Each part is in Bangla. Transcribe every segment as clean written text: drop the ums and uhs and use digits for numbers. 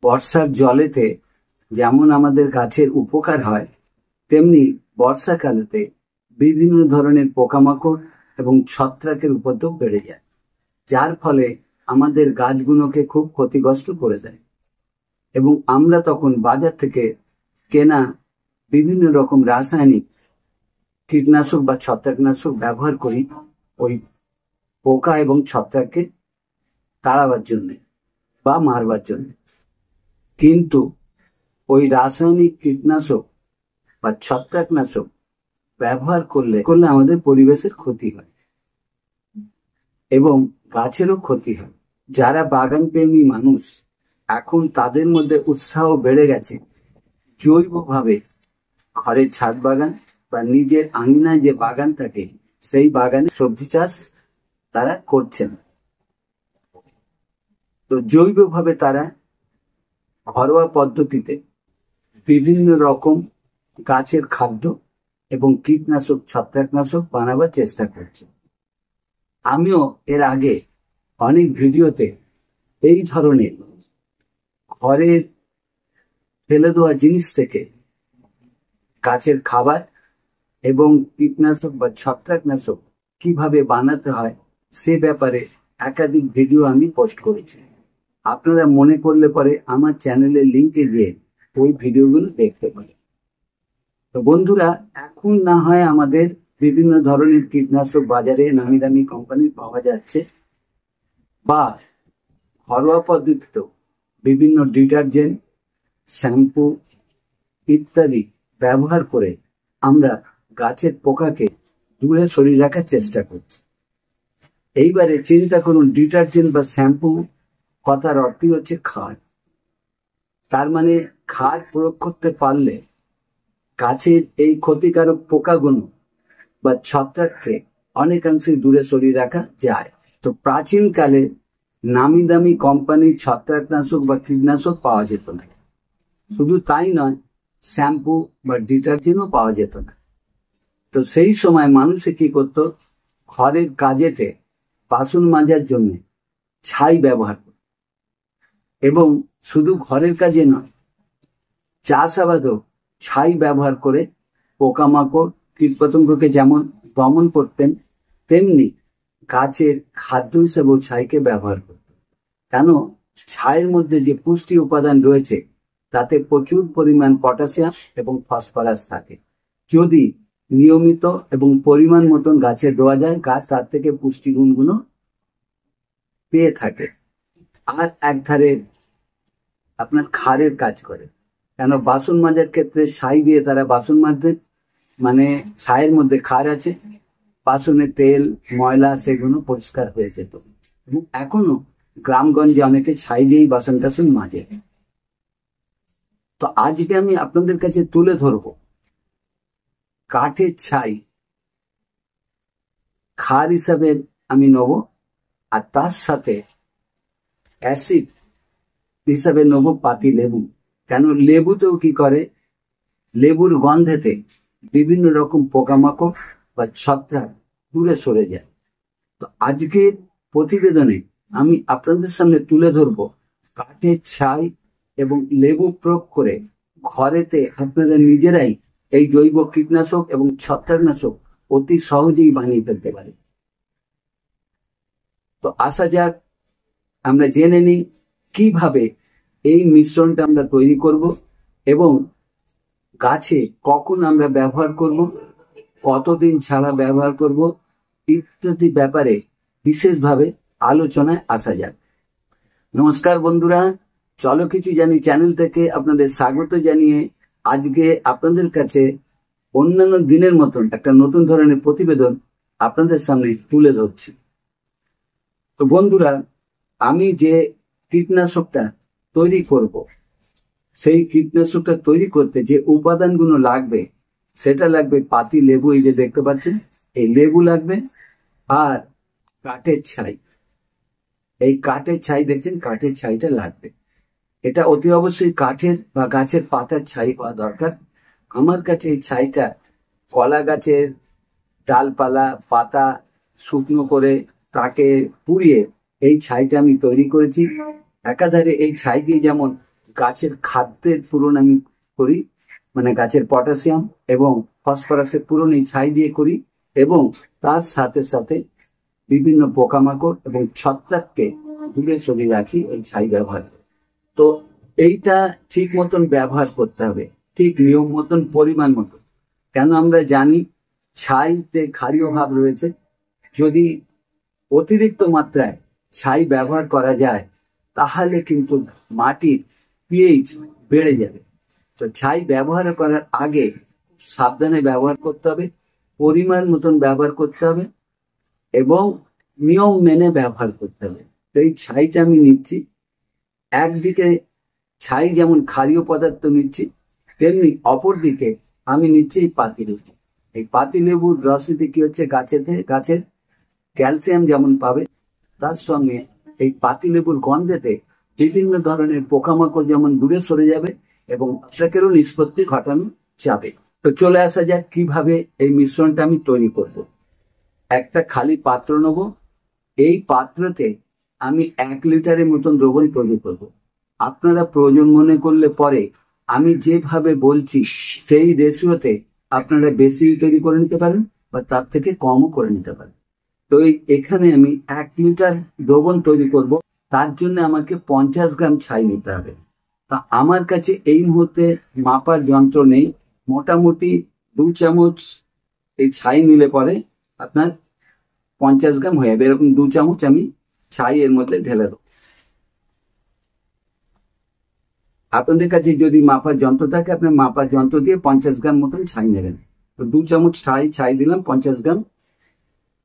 বর্ষার জলেতে যেমন আমাদের গাছের উপকার হয়, তেমনি বর্ষাকালেতে বিভিন্ন ধরনের পোকামাকড় এবং ছত্রাকের উপদ্রব বেড়ে যায়, যার ফলে আমাদের গাছগুলোকে খুব ক্ষতিগ্রস্ত করে দেয়। এবং আমরা তখন বাজার থেকে কেনা বিভিন্ন রকম রাসায়নিক কীটনাশক বা ছত্রাকনাশক ব্যবহার করি ওই পোকা এবং ছত্রাককে তাড়াবার জন্য বা মারবার জন্য। কিন্তু ওই রাসায়নিক কীটনাশক বা ছত্রাকনাশক ব্যবহার করলে আমাদের পরিবেশের ক্ষতি হয় এবং গাছেরও ক্ষতি হয়। যারা বাগান প্রেমী মানুষ, এখন তাদের মধ্যে উৎসাহ বেড়ে গেছে জৈবভাবে ঘরের ছাদ বাগান বা নিজের আঙিনায় যে বাগান থাকে সেই বাগানে সবজি চাষ তারা করছেন। তো জৈবভাবে তারা ঘরোয়া পদ্ধতিতে বিভিন্ন রকম গাছের খাদ্য এবং কীটনাশক ছত্রাকনাশক বানাবার চেষ্টা করছে। আমিও এর আগে অনেক ভিডিওতে এই ধরনের ঘরের ফেলে দেওয়া জিনিস থেকে গাছের খাবার এবং কীটনাশক বা ছত্রাকনাশক কিভাবে বানাতে হয় সে ব্যাপারে একাধিক ভিডিও আমি পোস্ট করেছি। আপনারা মনে করলে পরে আমার চ্যানেলের লিঙ্কে গিয়ে ওই ভিডিওগুলো দেখতে পারেন। তো বন্ধুরা, এখন না হয় আমাদের বিভিন্ন ধরনের কীটনাশক বাজারে নামি দামি কোম্পানির পাওয়া যাচ্ছে, বা ঘরোয়া পদ্ধতিতেও বিভিন্ন ডিটারজেন্ট, শ্যাম্পু ইত্যাদি ব্যবহার করে আমরা গাছের পোকাকে দূরে সরিয়ে রাখার চেষ্টা করছি। এইবারে চিন্তা করুন, ডিটারজেন্ট বা শ্যাম্পু কথার অর্থই হচ্ছে ক্ষার। তার মানে ক্ষার প্রয়োগ করতে পারলে গাছের এই ক্ষতিকারক পোকাগুলো বা ছত্রাককে অনেকাংশে দূরে সরিয়ে রাখা যায়। তো প্রাচীনকালে নামি দামি কোম্পানির ছত্রাকনাশক বা কীটনাশক পাওয়া যেত না। শুধু তাই নয়, শ্যাম্পু বা ডিটারজেন্টও পাওয়া যেত না। তো সেই সময় মানুষে কি করত, ঘরের কাজেতে বাসন মাজার জন্য ছাই ব্যবহার করত। এবং শুধু ঘরের কাজে নয়, চাষাবাদও ছাই ব্যবহার করে পোকামাকড় কীটপতঙ্গকে যেমন দমন করতেন, তেমনি গাছের খাদ্য হিসেবেও ছাইকে ব্যবহার করত। কেন, ছাইয়ের মধ্যে যে পুষ্টি উপাদান রয়েছে তাতে প্রচুর পরিমাণ পটাশিয়াম এবং ফসফরাস থাকে। যদি নিয়মিত এবং পরিমাণ মতন গাছে দেওয়া যায়, গাছ তার থেকে পুষ্টিগুণগুলো পেয়ে থাকে। আর একধারে আপনার ক্ষারের কাজ করে। কেন, বাসন মাজার ক্ষেত্রে ছাই দিয়ে তারা বাসন মাজতে, মানে ছাইয়ের মধ্যে ক্ষার আছে, বাসনের তেল ময়লা সেগুলো পরিষ্কার হয়ে যেত। এবং এখনো গ্রামগঞ্জে অনেকে ছাই দিয়েই বাসন টাসন মাজে। তো আজকে আমি আপনাদের কাছে তুলে ধরবো কাঠের ছাই ক্ষার হিসাবে আমি নেব, আর তার সাথে অ্যাসিড হিসাবে নেব পাতি লেবু। কেন, লেবুতেও কি করে, লেবুর গন্ধেতে বিভিন্ন রকম পোকামাকড় বা ছত্রাক দূরে সরে যায়। তো আজকের প্রতিবেদনে আমি আপনাদের সামনে তুলে ধরবো কাঠের ছাই এবং লেবু প্রয়োগ করে ঘরেতে আপনারা নিজেরাই এই জৈব কীটনাশক এবং ছত্রাকনাশক অতি সহজেই বানিয়ে ফেলতে পারেন। তো আসা যাক, আমরা জেনে নিই কিভাবে এই মিশ্রণটা আমরা তৈরি করব এবং গাছে কখন আমরা ব্যবহার করব, কতদিন ছাড়া ব্যবহার করব ইত্যাদি ব্যাপারে বিশেষভাবে আলোচনায় আসা যাক। নমস্কার বন্ধুরা, চলো কিছু জানি চ্যানেল থেকে আপনাদের স্বাগত জানিয়ে আজকে আপনাদের কাছে অন্যান্য দিনের মতন একটা নতুন ধরনের প্রতিবেদন আপনাদের সামনে তুলে ধরছি। তো বন্ধুরা, আমি যে কীটনাশকটা তৈরি করব, সেই কীটনাশকটা তৈরি করতে যে উপাদানগুলো লাগবে সেটা লাগবে পাতি লেবু, এই যে দেখতে পাচ্ছেন এই লেবু লাগবে, আর কাঠের ছাই। এই কাঠের ছাই দেখছেন, কাঠের ছাইটা লাগবে। এটা অতি অবশ্যই কাঠের বা গাছের পাতার ছাই হওয়া দরকার। আমার কাছে এই ছাইটা কলা গাছের ডালপালা পাতা শুকনো করে তাকে পুড়িয়ে এই ছাইটা আমি তৈরি করেছি। একাধারে এই ছাই দিয়ে যেমন গাছের খাদ্যের পূরণ আমি করি, মানে গাছের পটাশিয়াম এবং ফসফরাসের পূরণ এই ছাই দিয়ে করি, এবং তার সাথে সাথে বিভিন্ন পোকামাকড় এবং ছত্রাককে দূরে সরিয়ে রাখি এই ছাই ব্যবহার করে। তো এইটা ঠিক মতন ব্যবহার করতে হবে, ঠিক নিয়ম মতন, পরিমাণ মতন। কেন আমরা জানি ছাইতে ক্ষারীয় ভাব রয়েছে, যদি অতিরিক্ত মাত্রায় ছাই ব্যবহার করা যায় তাহলে কিন্তু মাটির পিএইচ বেড়ে যাবে। তো ছাই ব্যবহার করার আগে সাবধানে ব্যবহার করতে হবে, পরিমাণ মতন ব্যবহার করতে হবে এবং নিয়ম মেনে ব্যবহার করতে হবে। তো এই ছাইটা আমি নিচ্ছি, একদিকে ছাই যেমন ক্ষারীয় পদার্থ নিচ্ছি, তেমনি অপরদিকে আমি নিচ্ছি এই পাতিলেবু। এই পাতিলেবুর রসেতে কি হচ্ছে, গাছের ক্যালসিয়াম যেমন পাবে, তার সঙ্গে এই পাতিলেবুর গন্ধেতে বিভিন্ন ধরনের পোকামাকড় যেমন দূরে সরে যাবে এবং ছত্রাকেরও নিষ্পত্তি ঘটানো যাবে। তো চলে আসা যাক কিভাবে এই মিশ্রণটা আমি তৈরি করব। একটা খালি পাত্র নেব, এই পাত্রতে আমি 1 লিটারের মতন দ্রবণ তৈরি করব। আপনারা প্রয়োজন মনে করলে পরে আমি যেভাবে বলছি সেই রেশিওতে আপনারা বেশি তৈরি করে নিতে পারেন বা তার থেকে কমও করে নিতে পারেন। তো এখানে আমি 1 লিটার দ্রবণ তৈরি করব, তার জন্য আমাকে 50 গ্রাম ছাই নিতে হবে। তা আমার কাছে এই মুহূর্তে মাপার যন্ত্র নেই, মোটামুটি 2 চামচ এই ছাই নিলে পরে আপনার 50 গ্রাম হয়ে যাবে। এরকম 2 চামচ আমি ছাই এর মধ্যে ঢেলে দেবো। আপনাদের কাছে যদি মাপার যন্ত্র থাকে আপনার মাপার যন্ত্র দিয়ে 50 গ্রাম মতন ছাই নেবেন। তো 2 চামচ ছাই দিলাম, 50 গ্রাম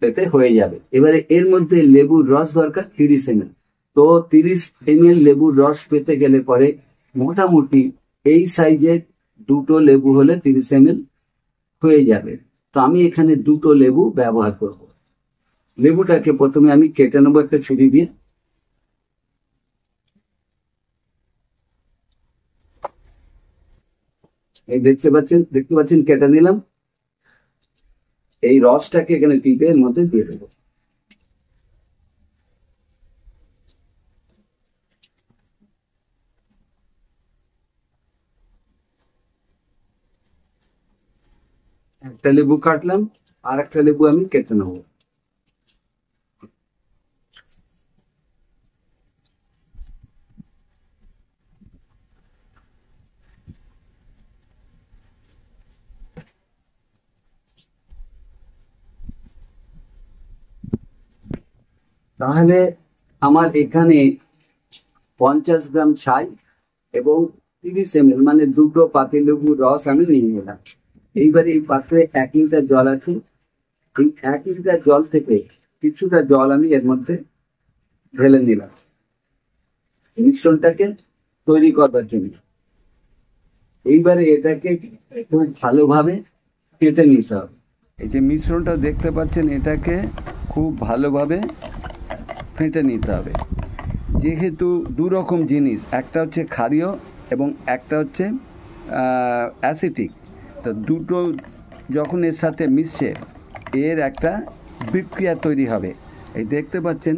এতে হয়ে যাবে। এবারে এর মধ্যে লেবুর রস দরকার 30 ml। তো 30 ml লেবুর রস পেতে গেলে পরে মোটামুটি এই সাইজের 2টো লেবু হলে 30 ml হয়ে যাবে। তো আমি এখানে 2টো লেবু ব্যবহার করব। লেবুটাকে প্রথমে আমি কেটে নেবো একটা ছুরি দিয়ে। এই দেখতে পাচ্ছেন কেটে নিলাম। এই রসটাকে এখানে টিপে এর মধ্যে দিয়ে দেবো। একটা লেবু কাটলাম, আর একটা লেবু আমি কেটে নেবো। তাহলে আমার এখানে 50 গ্রাম ছাই এবং 30 ml মানে 2টো পাতিলেবুর রস আমি নিয়ে নিলাম। এইবারে এই পাত্রে 1 লিটার জল আছে, এই 1 লিটার জল থেকে কিছুটা জল আমি এর মধ্যে ঢেলে নিলাম মিশ্রণটাকে তৈরি করবার জন্য। এইবারে এটাকে খুব ভালোভাবে কেটে নিতে হবে। এই যে মিশ্রণটা দেখতে পাচ্ছেন, এটাকে খুব ভালোভাবে ফেটে নিতে হবে। যেহেতু 2 রকম জিনিস, একটা হচ্ছে ক্ষারীয় এবং একটা হচ্ছে অ্যাসিটিক, তো দুটো যখন এর সাথে মিশছে এর একটা বিক্রিয়া তৈরি হবে। এই দেখতে পাচ্ছেন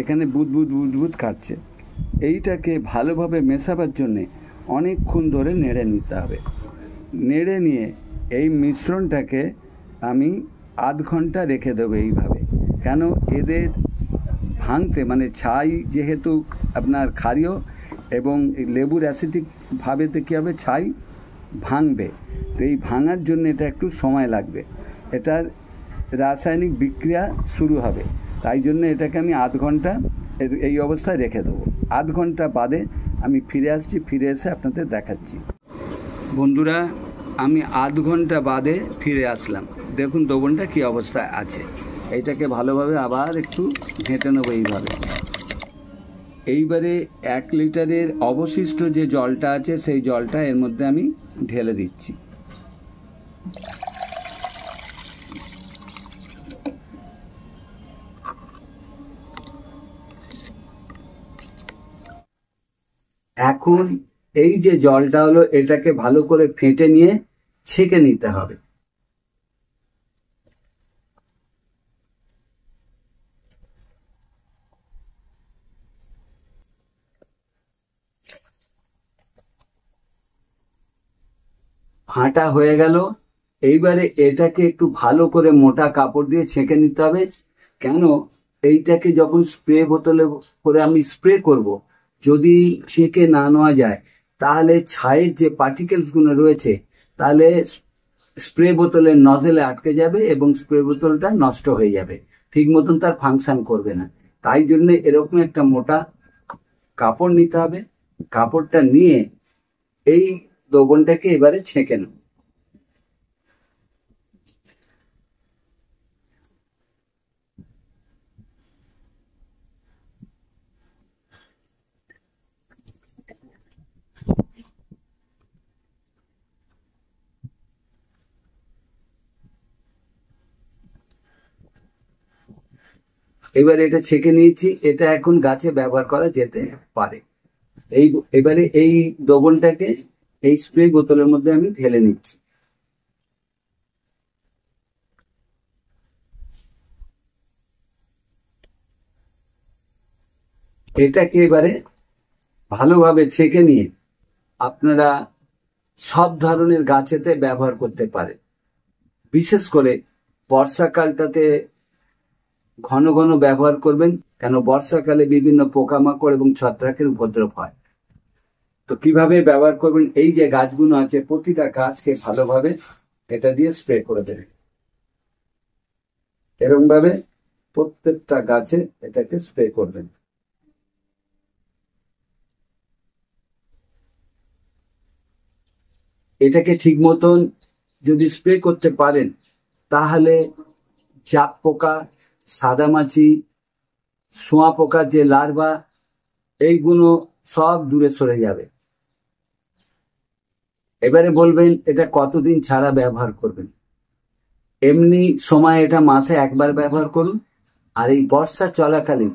এখানে বুদবুদ কাটছে। এইটাকে ভালোভাবে মেশাবার জন্যে অনেকক্ষণ ধরে নেড়ে নিতে হবে। নেড়ে নিয়ে এই মিশ্রণটাকে আমি আধ ঘন্টা রেখে দেবো এইভাবে। কেন, এদের ভাঙতে মানে ছাই যেহেতু আপনার ক্ষারীয় এবং লেবুর অ্যাসিডিক ভাবেতে কী হবে, ছাই ভাঙবে। তো এই ভাঙার জন্য এটা একটু সময় লাগবে, এটার রাসায়নিক বিক্রিয়া শুরু হবে। তাই জন্য এটাকে আমি আধ ঘন্টা এই অবস্থায় রেখে দেবো। আধ ঘন্টা বাদে আমি ফিরে আসছি, ফিরে এসে আপনাদের দেখাচ্ছি। বন্ধুরা, আমি আধ ঘন্টা বাদে ফিরে আসলাম। দেখুন দ্রবণটা কী অবস্থায় আছে। এইটাকে ভালোভাবে আবার একটু ঘেঁটে নেবো এইভাবে। এইবারে 1 লিটারের অবশিষ্ট যে জলটা আছে সেই জলটা এর মধ্যে আমি ঢেলে দিচ্ছি। এখন এই যে জলটা হলো, এটাকে ভালো করে ফেটে নিয়ে ছেঁকে নিতে হবে। ফাটা হয়ে গেল। এইবারে এটাকে একটু ভালো করে মোটা কাপড় দিয়ে ছেঁকে নিতে হবে। কেন, এইটাকে যখন স্প্রে বোতলে করে আমি স্প্রে করব, যদি ছেঁকে না নেওয়া যায় তাহলে ছাইয়ের যে পার্টিকেলস গুলো রয়েছে তাহলে স্প্রে বোতলের নজেলে আটকে যাবে এবং স্প্রে বোতলটা নষ্ট হয়ে যাবে, ঠিক মতন তার ফাংশন করবে না। তাই জন্য এরকম একটা মোটা কাপড় নিতে হবে। কাপড়টা নিয়ে এই দ্রবণটাকে এবারে ছেঁকে নেব। এবার এটা ছেঁকে নিয়েছি, এটা এখন গাছে ব্যবহার করা যেতে পারে। এবারে এই দ্রবণটাকে এই স্প্রে বোতলের মধ্যে আমি ঢেলে নিচ্ছি। এটাকে এবারে ভালোভাবে ছেঁকে নিয়ে আপনারা সব ধরনের গাছেতে ব্যবহার করতে পারেন। বিশেষ করে বর্ষাকালটাতে ঘন ঘন ব্যবহার করবেন, কেন বর্ষাকালে বিভিন্ন পোকামাকড় এবং ছত্রাকের উপদ্রব হয়। তো কিভাবে ব্যবহার করবেন, এই যে গাছগুলো আছে প্রতিটা গাছকে ভালোভাবে এটা দিয়ে স্প্রে করে দেবেন। এরকম ভাবে প্রত্যেকটা গাছে এটাকে স্প্রে করবেন। এটাকে ঠিক মতন যদি স্প্রে করতে পারেন তাহলে জাপ পোকা, সাদামাছি, শোঁয়া পোকার যে লার্ভা, এইগুলো সব দূরে সরে যাবে। এবারে বলবেন এটা কতদিন ছাড়া ব্যবহার করবেন। এমনি সময় এটা মাসে একবার ব্যবহার করুন, আর এই বর্ষা চলাকালীন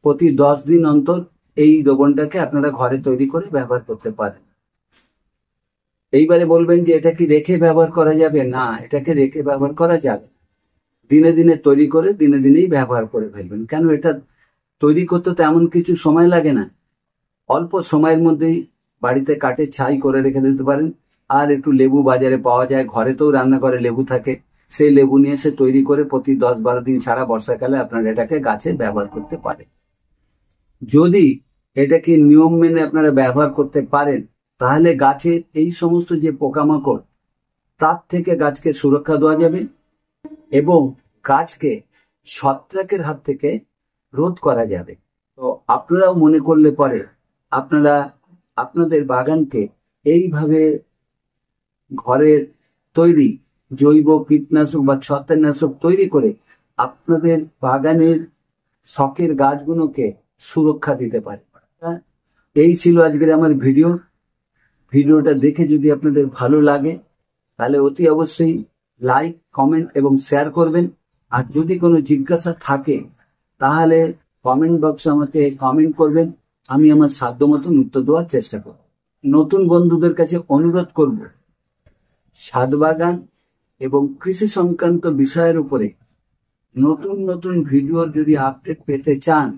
প্রতি 10 দিন অন্তর এই দ্রবণটাকে আপনারা ঘরে তৈরি করে ব্যবহার করতে পারেন। এইবারে বলবেন যে এটা কি রেখে ব্যবহার করা যাবে? না, এটাকে রেখে ব্যবহার করা যাবে। দিনে দিনে তৈরি করে দিনে দিনেই ব্যবহার করে ফেলবেন। কেন, এটা তৈরি করতে তেমন কিছু সময় লাগে না, অল্প সময়ের মধ্যেই বাড়িতে কাটে ছাই করে রেখে দিতে পারেন। আর একটু লেবু বাজারে পাওয়া যায়, ঘরেতেও রান্নাঘরে লেবু থাকে, সেই লেবু নিয়ে এসে তৈরি করে প্রতি 10-12 দিন ছাড়া বর্ষাকালে আপনারা এটাকে গাছে ব্যবহার করতে পারেন। যদি এটাকে নিয়ম মেনে আপনারা ব্যবহার করতে পারেন তাহলে গাছের এই সমস্ত যে পোকামাকড় তার থেকে গাছকে সুরক্ষা দেওয়া যাবে এবং গাছকে ছত্রাকের হাত থেকে রোধ করা যাবে। তো আপনারাও মনে করলে পরে আপনারা আপনাদের বাগানকে এইভাবে ঘরের তৈরি জৈব কীটনাশক বা ছত্রাকনাশক তৈরি করে আপনাদের বাগানের শখের গাছগুলোকে সুরক্ষা দিতে পারে। এই ছিল আজকের আমার ভিডিওটা দেখে যদি আপনাদের ভালো লাগে তাহলে অতি অবশ্যই লাইক, কমেন্ট এবং শেয়ার করবেন। আর যদি কোনো জিজ্ঞাসা থাকে তাহলে কমেন্ট বক্সে আমাকে কমেন্ট করবেন, আমি আমার সাধ্য মতন উত্তর দেওয়ার চেষ্টা করব। নতুন বন্ধুদের কাছে অনুরোধ করব, ছাদ বাগান এবং কৃষি সংক্রান্ত বিষয়ের উপরে নতুন নতুন ভিডিওর যদি আপডেট পেতে চান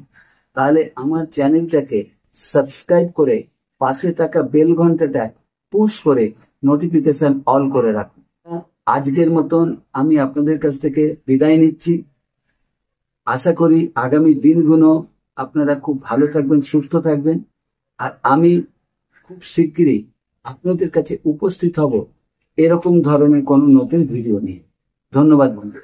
তাহলে আমার চ্যানেলটাকে সাবস্ক্রাইব করে পাশে থাকা বেল ঘন্টাটা পুশ করে নোটিফিকেশন অল করে রাখুন। আজকের মতন আমি আপনাদের কাছ থেকে বিদায় নিচ্ছি। আশা করি আগামী দিনগুলো আপনারা খুব ভালো থাকবেন, সুস্থ থাকবেন। আর আমি খুব শিগগিরই আপনাদের কাছে উপস্থিত হব এরকম ধরনের কোনো নতুন ভিডিও নিয়ে। ধন্যবাদ বন্ধু।